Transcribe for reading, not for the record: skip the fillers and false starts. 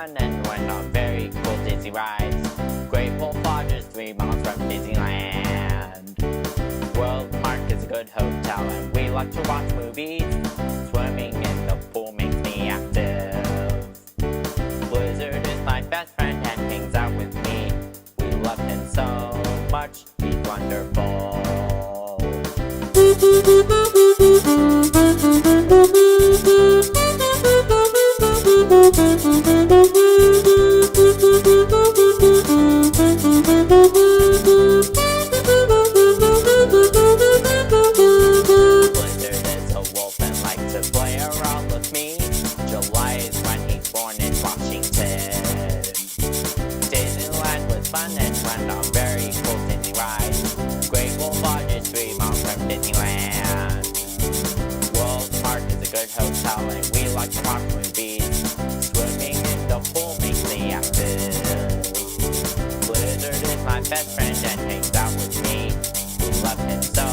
fun and went on very cool Disney rides. Great Wolf Lodge is 3 miles from Disneyland. World Park is a good hotel and we like to watch movies. Swimming in the pool makes me active. Blizzard is my best friend and hangs out with me. We love him so much, he's wonderful. Blizzard is a wolf and likes to play around with me. July is when he's born in Washington. Disneyland was fun and went on very cool Disney rides. Great Wolf Lodge is 3 miles from Disneyland. World Park is a good hotel and we like to watch movies. Swimming in the pool makes me active. Blizzard is my best friend and hangs out with me. We love him so